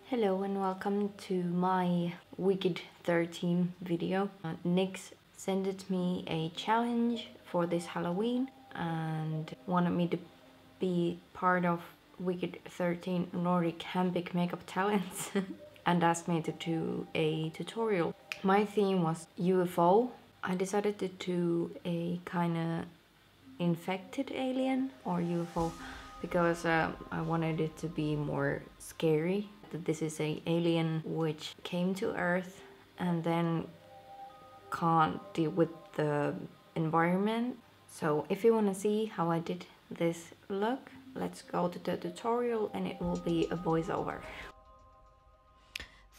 Hello and welcome to my Wicked 13 video. NYX sent me a challenge for this Halloween and wanted me to be part of Wicked 13 Nordic handpick makeup talents and asked me to do a tutorial. My theme was U.F.O. I decided to do a kind of infected alien or U.F.O. because I wanted it to be more scary. That this is an alien which came to Earth and then can't deal with the environment. So if you want to see how I did this look, let's go to the tutorial and it will be a voiceover.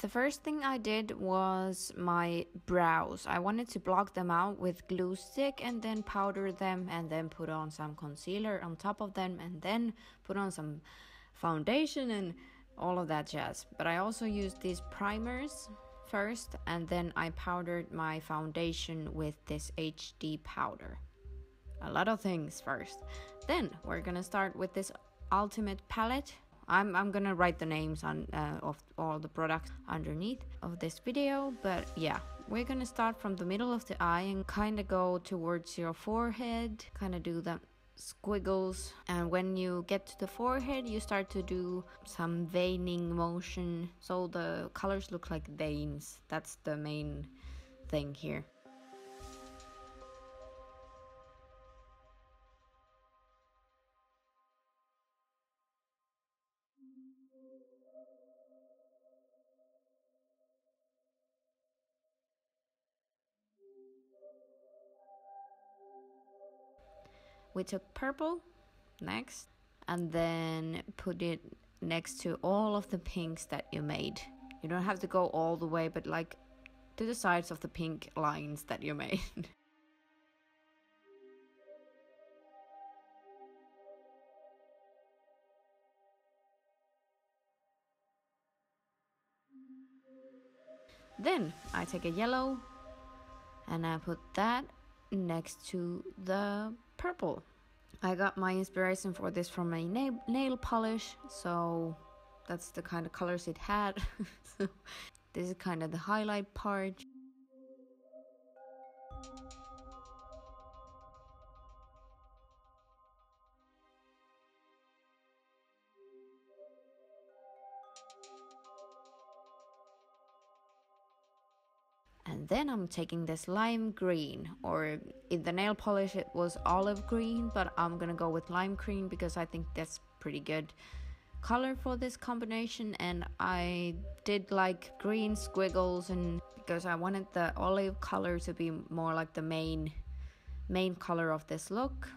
The first thing I did was my brows. I wanted to block them out with glue stick and then powder them and then put on some concealer on top of them and then put on some foundation and all of that jazz. But I also used these primers first and then I powdered my foundation with this HD powder. A lot of things first. Then we're gonna start with this ultimate palette. I'm gonna write the names on of all the products underneath of this video, but yeah, we're gonna start from the middle of the eye and kind of go towards your forehead, kind of do the squiggles, and when you get to the forehead you start to do some veining motion so the colors look like veins. That's the main thing here. We took purple next and then put it next to all of the pinks that you made. You don't have to go all the way, but like to the sides of the pink lines that you made. Then I take a yellow and I put that next to the purple. I got my inspiration for this from a nail polish, so that's the kind of colors it had. So this is kind of the highlight part. And then I'm taking this lime green, or in the nail polish it was olive green, but I'm gonna go with lime green because I think that's pretty good color for this combination. And I did like green squiggles, and because I wanted the olive color to be more like the main color of this look.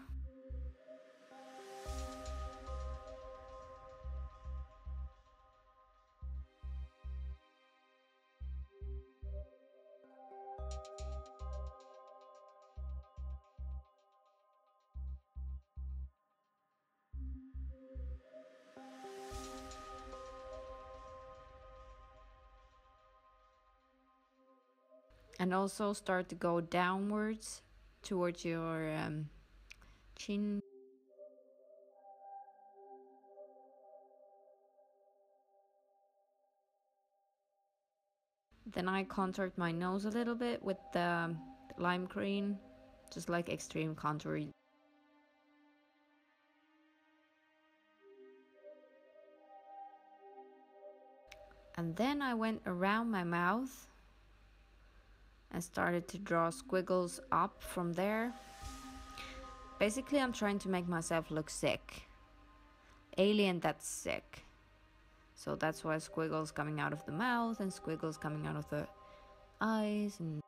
And also start to go downwards towards your chin. Then I contoured my nose a little bit with the lime green, just like extreme contouring. And then I went around my mouth and started to draw squiggles up from there. Basically, I'm trying to make myself look sick. Alien that's sick. So that's why squiggles coming out of the mouth and squiggles coming out of the eyes. And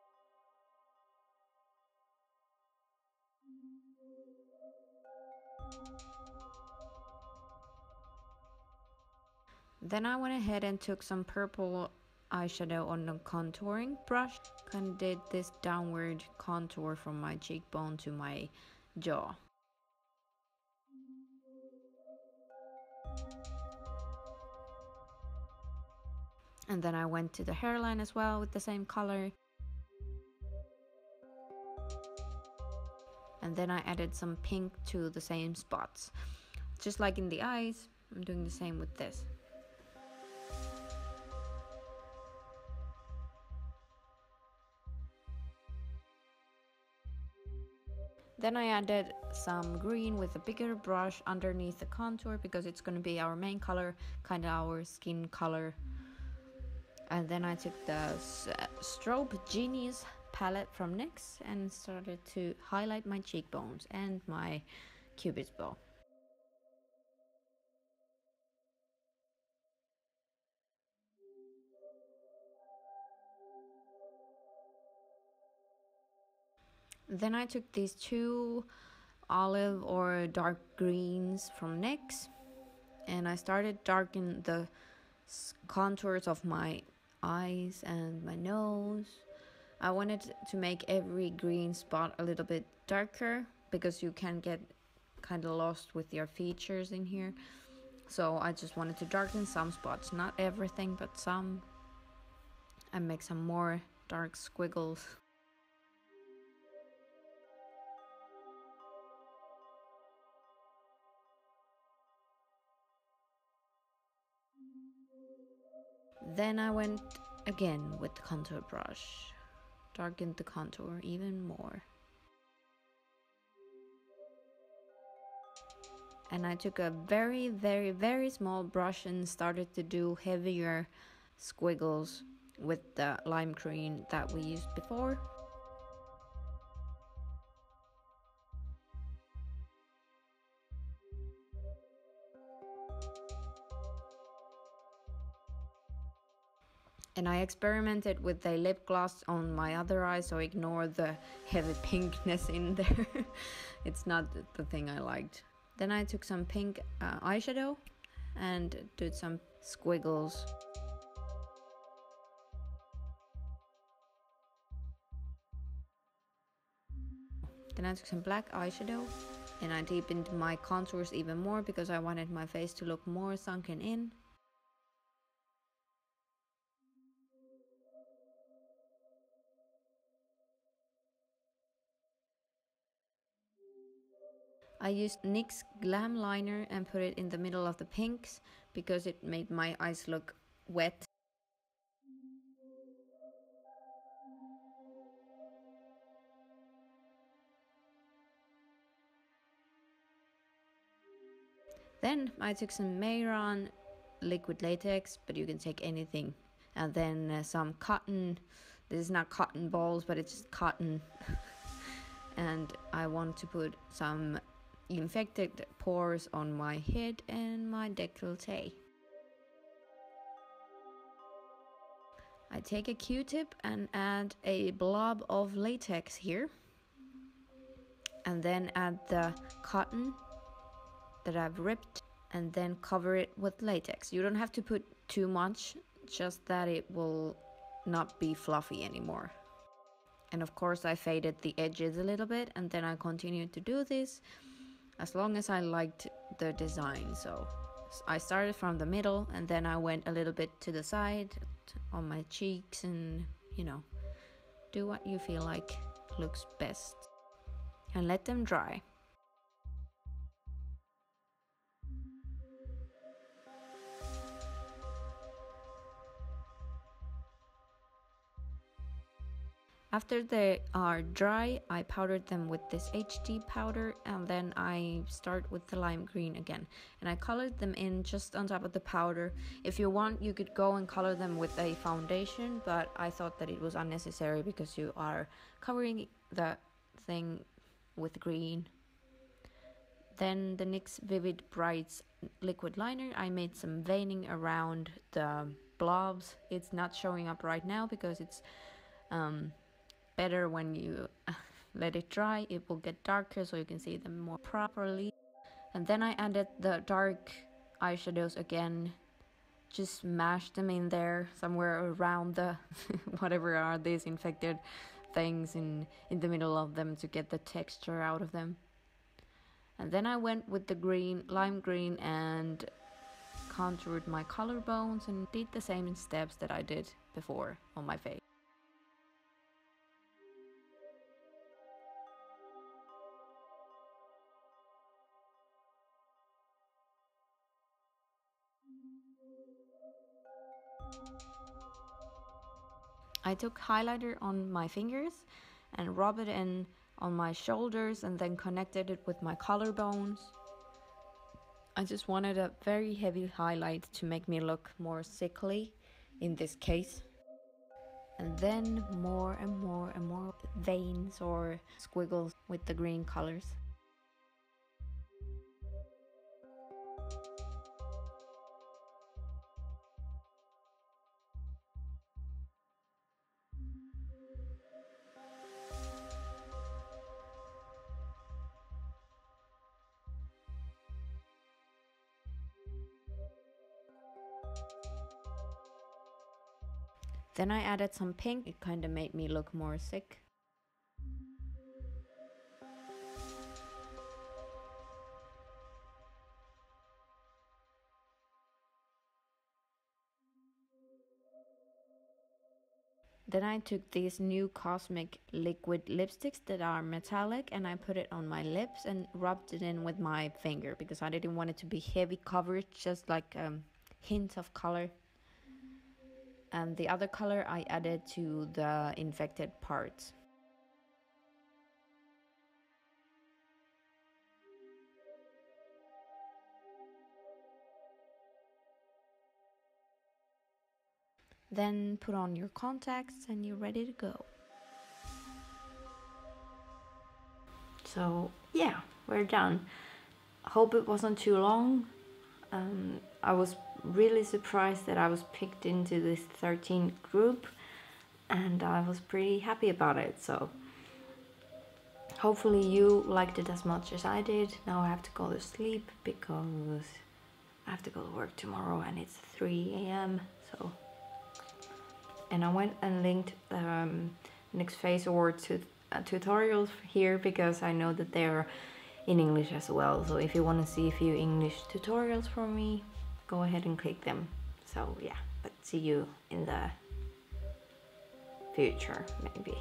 then I went ahead and took some purple eyeshadow on a contouring brush. Kind of did this downward contour from my cheekbone to my jaw. And then I went to the hairline as well with the same color. And then I added some pink to the same spots. Just like in the eyes, I'm doing the same with this. Then I added some green with a bigger brush underneath the contour because it's going to be our main color, kind of our skin color. And then I took the Strobe Genius palette from NYX and started to highlight my cheekbones and my cupid's bow. Then I took these two olive or dark greens from NYX and I started darkening the contours of my eyes and my nose. I wanted to make every green spot a little bit darker because you can get kind of lost with your features in here. So I just wanted to darken some spots, not everything but some, and make some more dark squiggles. Then I went again with the contour brush, darkened the contour even more. And I took a very small brush and started to do heavier squiggles with the lime green that we used before. And I experimented with a lip gloss on my other eye, so ignore the heavy pinkness in there. It's not the thing I liked. Then I took some pink eyeshadow and did some squiggles. Then I took some black eyeshadow and I deepened my contours even more because I wanted my face to look more sunken in. I used NYX Glam Liner and put it in the middle of the pinks because it made my eyes look wet. Then I took some Mayron liquid latex, but you can take anything. And then some cotton. This is not cotton balls, but it's just cotton. And I want to put some infected pores on my head and my décolleté. I take a Q-tip and add a blob of latex here. And then add the cotton that I've ripped and then cover it with latex. You don't have to put too much, just that it will not be fluffy anymore. And of course I faded the edges a little bit and then I continued to do this as long as I liked the design. So I started from the middle and then I went a little bit to the side on my cheeks and, you know, do what you feel like looks best and let them dry. After they are dry, I powdered them with this HD powder and then I start with the lime green again. And I colored them in just on top of the powder. If you want, you could go and color them with a foundation, but I thought that it was unnecessary because you are covering the thing with green. Then the NYX Vivid Brights liquid liner, I made some veining around the blobs. It's not showing up right now because it's better when you let it dry. It will get darker so you can see them more properly. And then I added the dark eyeshadows again, just smash them in there somewhere around the whatever are these infected things in the middle of them to get the texture out of them. And then I went with the green, lime green, and contoured my collarbones and did the same steps that I did before on my face. I took highlighter on my fingers and rub it in on my shoulders and then connected it with my collarbones. I just wanted a very heavy highlight to make me look more sickly in this case. And then more and more and more veins or squiggles with the green colors. Then I added some pink. It kind of made me look more sick. Then I took these new Cosmic liquid lipsticks that are metallic and I put it on my lips and rubbed it in with my finger because I didn't want it to be heavy coverage, just like a hint of color. And the other color I added to the infected parts. Then put on your contacts and you're ready to go. So yeah, we're done. Hope it wasn't too long. I was really surprised that I was picked into this 13th group and I was pretty happy about it. So hopefully you liked it as much as I did. Now I have to go to sleep because I have to go to work tomorrow and it's 3 a.m. So, and I went and linked NYX Face Awards tutorials here because I know that they're in English as well. So if you want to see a few English tutorials from me, go ahead and click them. So yeah, but see you in the future maybe.